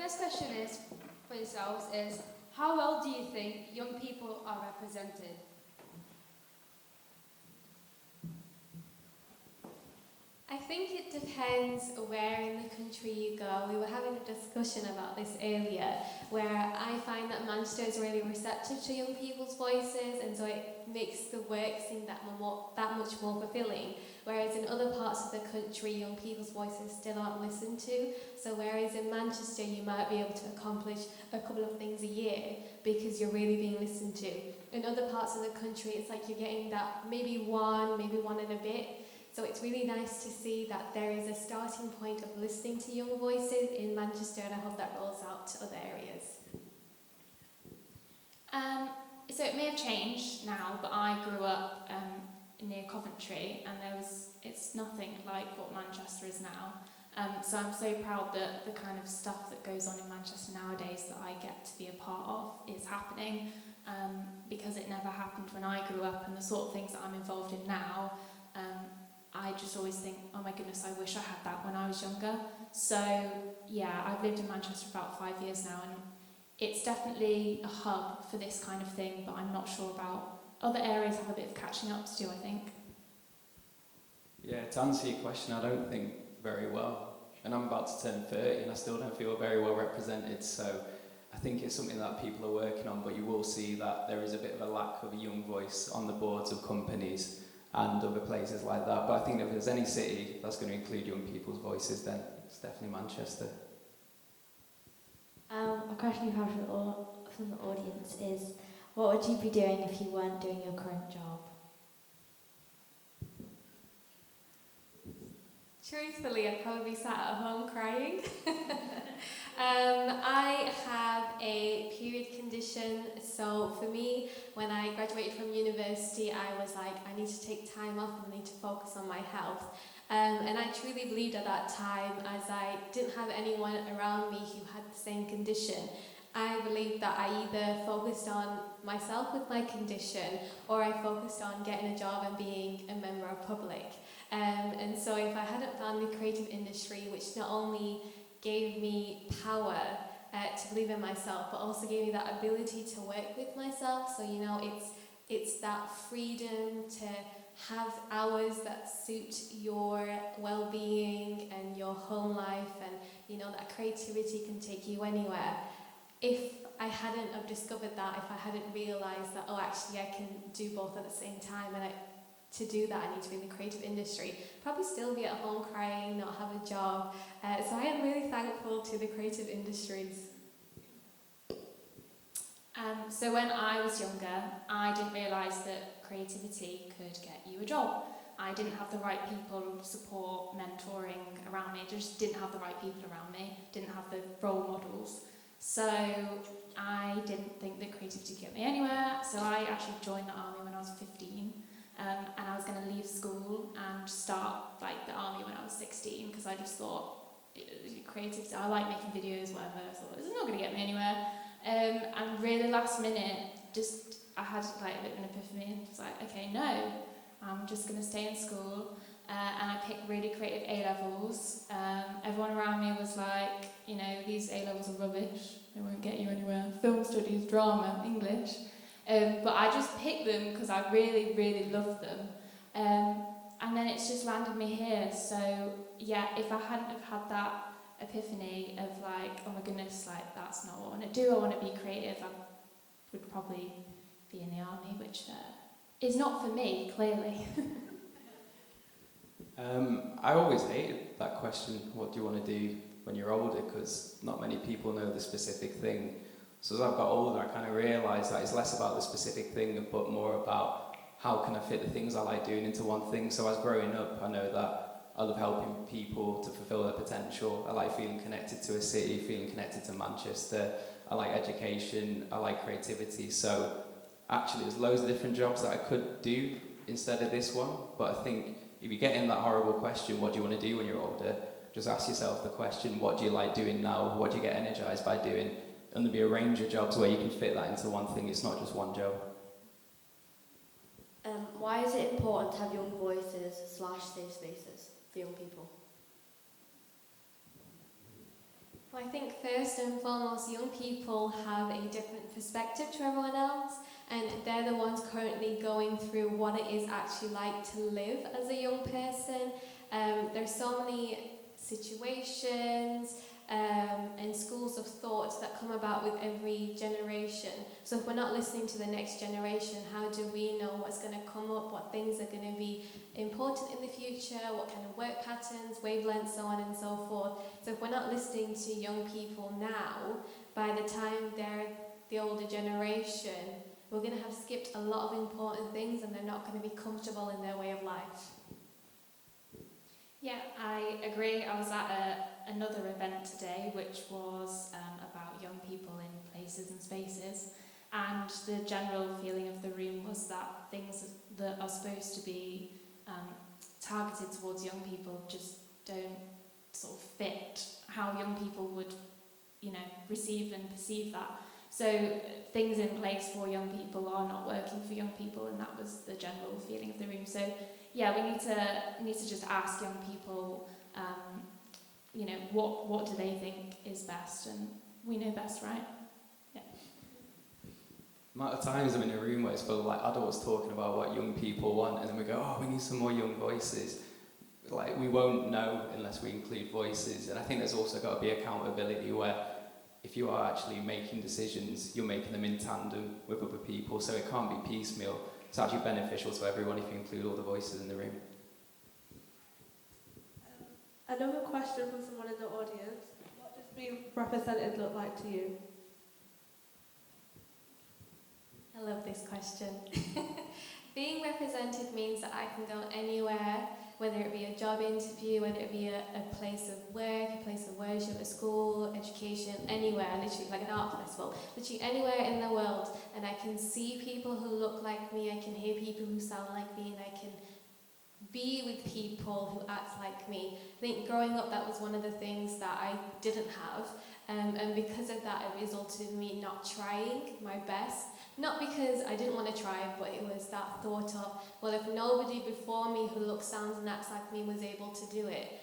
first question is for yourselves is, how well do you think young people are represented? I think it depends where in the country you go. We were having a discussion about this earlier, where I find that Manchester is really receptive to young people's voices, and so it makes the work seem that much more fulfilling. Whereas in other parts of the country, young people's voices still aren't listened to. So whereas in Manchester, you might be able to accomplish a couple of things a year because you're really being listened to. In other parts of the country, it's like you're getting that maybe one and a bit. So it's really nice to see that there is a starting point of listening to young voices in Manchester, and I hope that rolls out to other areas. So it may have changed now, but I grew up near Coventry, and it's nothing like what Manchester is now. So I'm so proud that the kind of stuff that goes on in Manchester nowadays that I get to be a part of is happening, because it never happened when I grew up, and the sort of things that I'm involved in now, I just always think, oh my goodness, I wish I had that when I was younger. So yeah, I've lived in Manchester for about 5 years now, and it's definitely a hub for this kind of thing, but I'm not sure about other areas have a bit of catching up to do, I think. Yeah, to answer your question, I don't think very well. And I'm about to turn 30 and I still don't feel very well represented, so I think it's something that people are working on, but you will see that there is a bit of a lack of a young voice on the boards of companies and other places like that. But I think if there's any city that's going to include young people's voices, then it's definitely Manchester. A question we've had from the audience is, what would you be doing if you weren't doing your current job? Truthfully, I'd probably be sat at home crying. I have a period condition, so for me, when I graduated from university, I was like, I need to take time off and I need to focus on my health. And I truly believed at that time, as I didn't have anyone around me who had the same condition, I believed that I either focused on myself with my condition, or I focused on getting a job and being a member of public. And so if I hadn't found the creative industry, which not only gave me power to believe in myself, but also gave me that ability to work with myself. So, you know, it's that freedom to have hours that suit your well-being and your home life, and, you know, that creativity can take you anywhere. If I hadn't have discovered that, if I hadn't realised that, oh, actually I can do both at the same time, and to do that I need to be in the creative industry, probably still be at home crying, not have a job. So I am really thankful to the creative industries. So when I was younger, I didn't realise that creativity could get you a job. I didn't have the right people, support, mentoring around me, just didn't have the right people around me, didn't have the role models. So I didn't think that creativity could get me anywhere, so I actually joined the army when I was 15. And I was going to leave school and start like the army when I was 16, because I just thought, creativity, I like making videos, whatever, I thought, this is not going to get me anywhere. And really last minute, I had like a bit of an epiphany, and was like, okay, no, I'm just going to stay in school. And I picked really creative A-levels. Everyone around me was like, you know, these A-levels are rubbish, they won't get you anywhere. Film studies, drama, English. But I just picked them because I really, really loved them. And then it's just landed me here. So yeah, if I hadn't have had that epiphany of like, oh my goodness, like that's not what I want to do, I want to be creative, I would probably be in the army, which is not for me, clearly. I always hated that question, what do you want to do when you're older, because not many people know the specific thing. So as I've got older, I kind of realised that it's less about the specific thing, but more about how can I fit the things I like doing into one thing. So as growing up, I know that I love helping people to fulfil their potential. I like feeling connected to a city, feeling connected to Manchester. I like education, I like creativity. So actually there's loads of different jobs that I could do instead of this one. But I think if you get in that horrible question, what do you want to do when you're older? Just ask yourself the question, what do you like doing now? What do you get energised by doing? And there'll be a range of jobs where you can fit that into one thing. It's not just one job. Why is it important to have young voices / safe spaces for young people? Well, I think first and foremost, young people have a different perspective to everyone else, and they're the ones currently going through what it is actually like to live as a young person. There's so many situations and schools of thought that come about with every generation. So if we're not listening to the next generation, how do we know what's going to come up, what things are going to be important in the future, what kind of work patterns, wavelengths, so on and so forth. So if we're not listening to young people now, by the time they're the older generation, we're going to have skipped a lot of important things and they're not going to be comfortable in their way of life. Yeah, I agree. I was at another event today which was about young people in places and spaces, and the general feeling of the room was that things that are supposed to be targeted towards young people just don't sort of fit how young people would, receive and perceive that. So things in place for young people are not working for young people, and that was the general feeling of the room. So yeah, we need to just ask young people, what do they think is best, and we know best, right? Yeah. The amount of times I'm in a room where it's full of like adults talking about what young people want, and then we go, oh, we need some more young voices. Like, we won't know unless we include voices. And I think there's also got to be accountability where if you are actually making decisions, you're making them in tandem with other people, so it can't be piecemeal. It's actually beneficial to everyone if you include all the voices in the room. Another question from someone in the audience. What does being represented look like to you? I love this question. Being represented means that I can go anywhere, whether it be a job interview, whether it be a place of work, a place of worship, a school, education, anywhere, literally like an art festival, literally anywhere in the world, and I can see people who look like me, I can hear people who sound like me, and I can be with people who act like me. I think growing up that was one of the things that I didn't have, and because of that it resulted in me not trying my best. Not because I didn't want to try, but it was that thought of, well, if nobody before me who looks, sounds and acts like me was able to do it,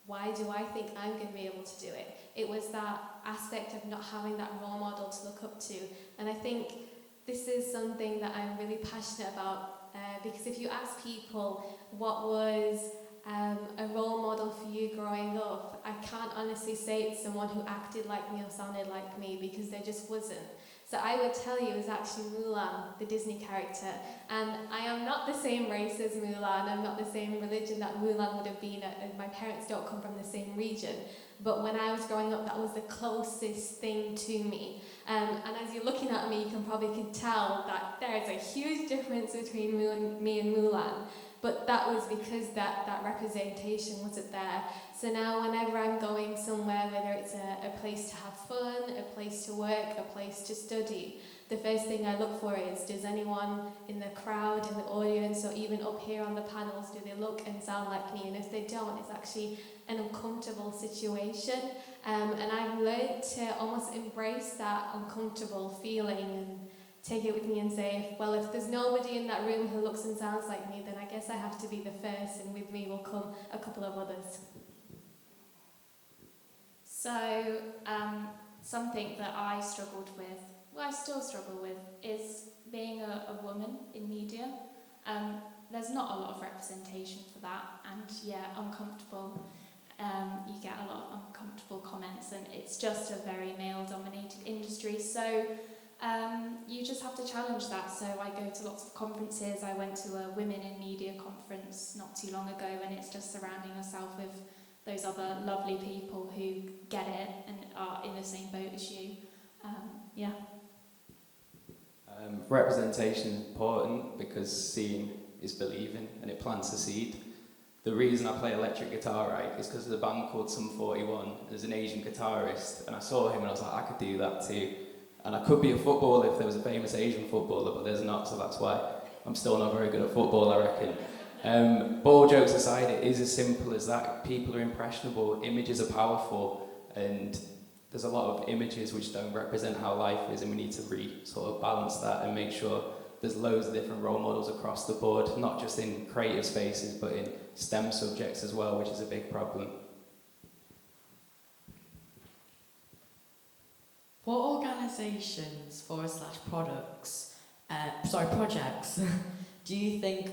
why do I think I'm going to be able to do it? It was that aspect of not having that role model to look up to. And I think this is something that I'm really passionate about, because if you ask people what was a role model for you growing up, I can't honestly say it's someone who acted like me or sounded like me, because there just wasn't. So I would tell you it was actually Mulan, the Disney character. And I am not the same race as Mulan, I'm not the same religion that Mulan would have been, and my parents don't come from the same region. But when I was growing up, that was the closest thing to me. And as you're looking at me, you can probably tell that there is a huge difference between me and Mulan. But that was because that representation wasn't there. So now whenever I'm going somewhere, whether it's a place to have fun, a place to work, a place to study, the first thing I look for is, does anyone in the crowd, in the audience, or even up here on the panels, do they look and sound like me? And if they don't, it's actually an uncomfortable situation. And I've learned to almost embrace that uncomfortable feeling and take it with me and say, well, if there's nobody in that room who looks and sounds like me, then I guess I have to be the first, and with me will come a couple of others. So something that I struggled with, I still struggle with, is being a woman in media. There's not a lot of representation for that, and uncomfortable. You get a lot of uncomfortable comments, and it's just a very male-dominated industry. So you just have to challenge that. So I go to lots of conferences. I went to a Women in Media conference not too long ago, and it's just surrounding yourself with those other lovely people who get it and are in the same boat as you. Representation is important because seeing is believing, and it plants a seed. The reason I play electric guitar, right, is because there's a band called Sum 41. There's an Asian guitarist, and I saw him and I was like, I could do that too. And I could be a footballer if there was a famous Asian footballer, but there's not, so that's why I'm still not very good at football, I reckon. But all jokes aside, it is as simple as that. People are impressionable, images are powerful, and there's a lot of images which don't represent how life is, and we need to sort of balance that and make sure there's loads of different role models across the board, not just in creative spaces, but in STEM subjects as well, which is a big problem. What organisations / projects do you think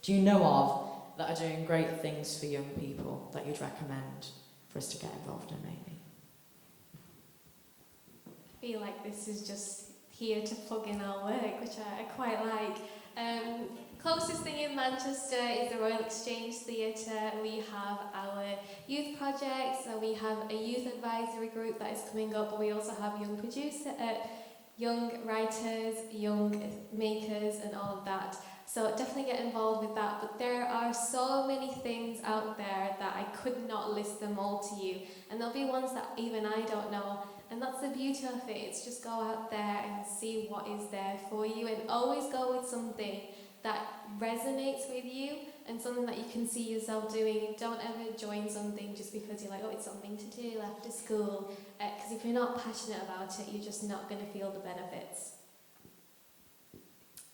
do you know of that are doing great things for young people that you'd recommend for us to get involved in, maybe? I feel like this is just here to plug in our work, which I quite like. Closest thing in Manchester is the Royal Exchange Theatre. We have our youth projects, and we have a youth advisory group that is coming up, but we also have young writers, young makers, and all of that. So definitely get involved with that. But there are so many things out there that I could not list them all to you. And there'll be ones that even I don't know. And that's the beauty of it. It's just go out there and see what is there for you. And always go with something that resonates with you and something that you can see yourself doing. Don't ever join something just because you're like, oh, it's something to do after school. Because if you're not passionate about it, you're just not going to feel the benefits.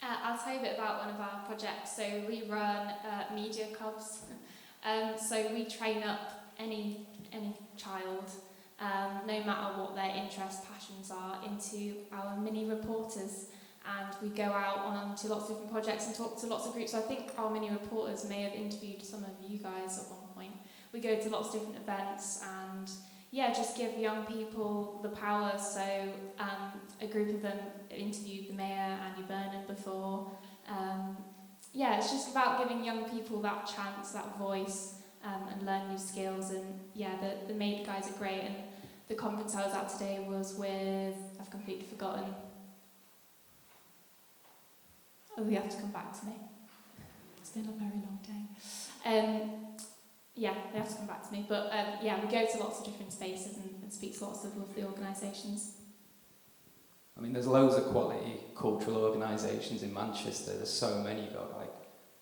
I'll tell you a bit about one of our projects. So we run media clubs. So we train up any child, no matter what their interests, passions are, into our mini reporters. And we go out on to lots of different projects and talk to lots of groups. So I think our mini reporters may have interviewed some of you guys at one point. We go to lots of different events and just give young people the power. So a group of them interviewed the mayor, Andy Burnham, before. It's just about giving young people that chance, that voice, and learn new skills. And the MAID guys are great. And the conference I was at today was with, I've completely forgotten. Oh, you have to come back to me. It's been a very long day. They have to come back to me. But we go to lots of different spaces and speak to lots of lovely organisations. I mean, there's loads of quality cultural organisations in Manchester. There's so many. You've got like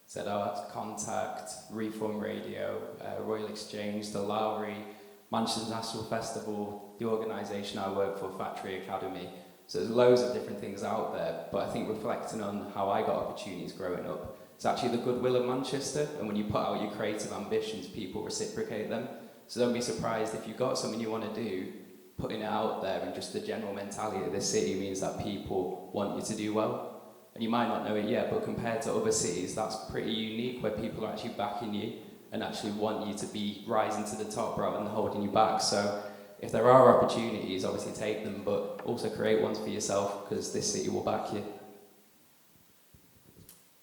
ZART, Contact, Reform Radio, Royal Exchange, the Lowry, Manchester National Festival, the organisation I work for, Factory Academy. So there's loads of different things out there, but I think reflecting on how I got opportunities growing up, it's actually the goodwill of Manchester, and when you put out your creative ambitions, people reciprocate them. So don't be surprised if you've got something you want to do, putting it out there, and just the general mentality of the city means that people want you to do well. And you might not know it yet, but compared to other cities, that's pretty unique, where people are actually backing you and actually want you to be rising to the top rather than holding you back. So if there are opportunities, obviously take them, but also create ones for yourself, because this city will back you.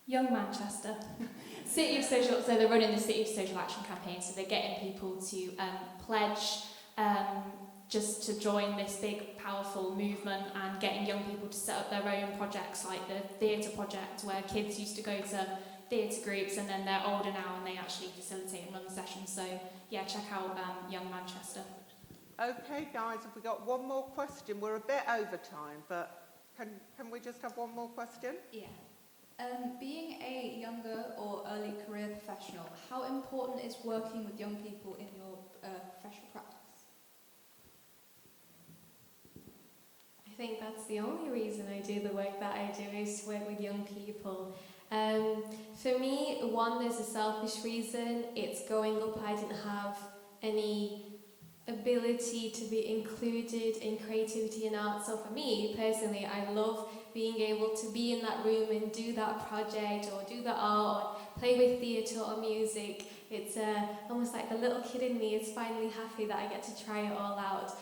Young Manchester. City of Social, so they're running the City of Social Action campaign, so they're getting people to pledge just to join this big, powerful movement, and getting young people to set up their own projects, like the theatre project, where kids used to go to theatre groups, and then they're older now and they actually facilitate and run the sessions. So check out Young Manchester. Okay, guys, have we got one more question? We're a bit over time, but can we just have one more question? Yeah. Being a younger or early career professional, how important is working with young people in your professional practice? I think that's the only reason I do the work that I do, is to work with young people. For me, one, there's a selfish reason. It's growing up, I didn't have any ability to be included in creativity and art. So for me, personally, I love being able to be in that room and do that project, or do the art, or play with theatre or music. It's almost like the little kid in me is finally happy that I get to try it all out.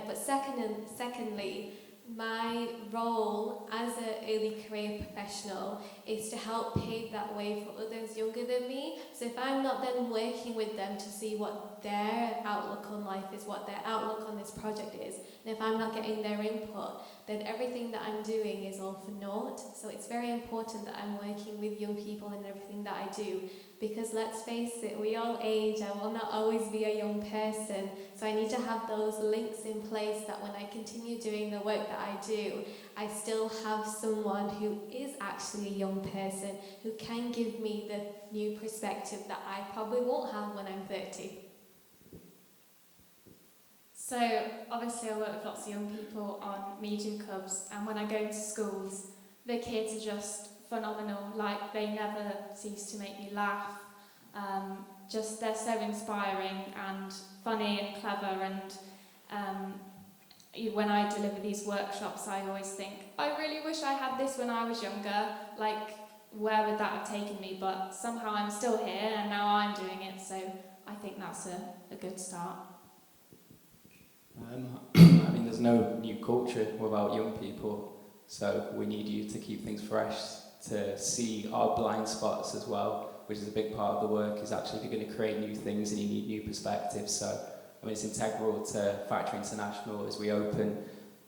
But secondly, my role as an early career professional is to help pave that way for others younger than me. So if I'm not then working with them to see what their outlook on life is, what their outlook on this project is, and if I'm not getting their input, then everything that I'm doing is all for naught. So it's very important that I'm working with young people in everything that I do, because let's face it, we all age. I will not always be a young person, so I need to have those links in place that when I continue doing the work that I do, I still have someone who is actually a young person who can give me the new perspective that I probably won't have when I'm 30. So obviously I work with lots of young people on media clubs, and when I go into schools, the kids are just phenomenal. Like, they never cease to make me laugh. They're so inspiring and funny and clever, and when I deliver these workshops, I always think, I really wish I had this when I was younger. Like, where would that have taken me? But somehow I'm still here, and now I'm doing it, so I think that's a good start. I mean, there's no new culture without young people, so we need you to keep things fresh, to see our blind spots as well, which is a big part of the work, is actually if you're going to create new things and you need new perspectives. So, I mean, it's integral to Factory International as we open.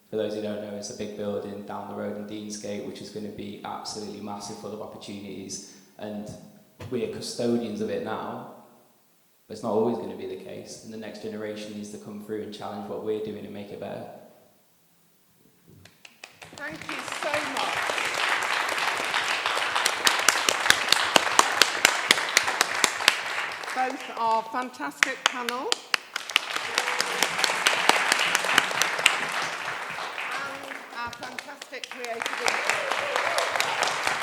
For those who don't know, it's a big building down the road in Deansgate, which is going to be absolutely massive, full of opportunities. And we're custodians of it now, but it's not always going to be the case. And the next generation needs to come through and challenge what we're doing and make it better. Thank you so much. Both our fantastic panel and our fantastic creative individuals.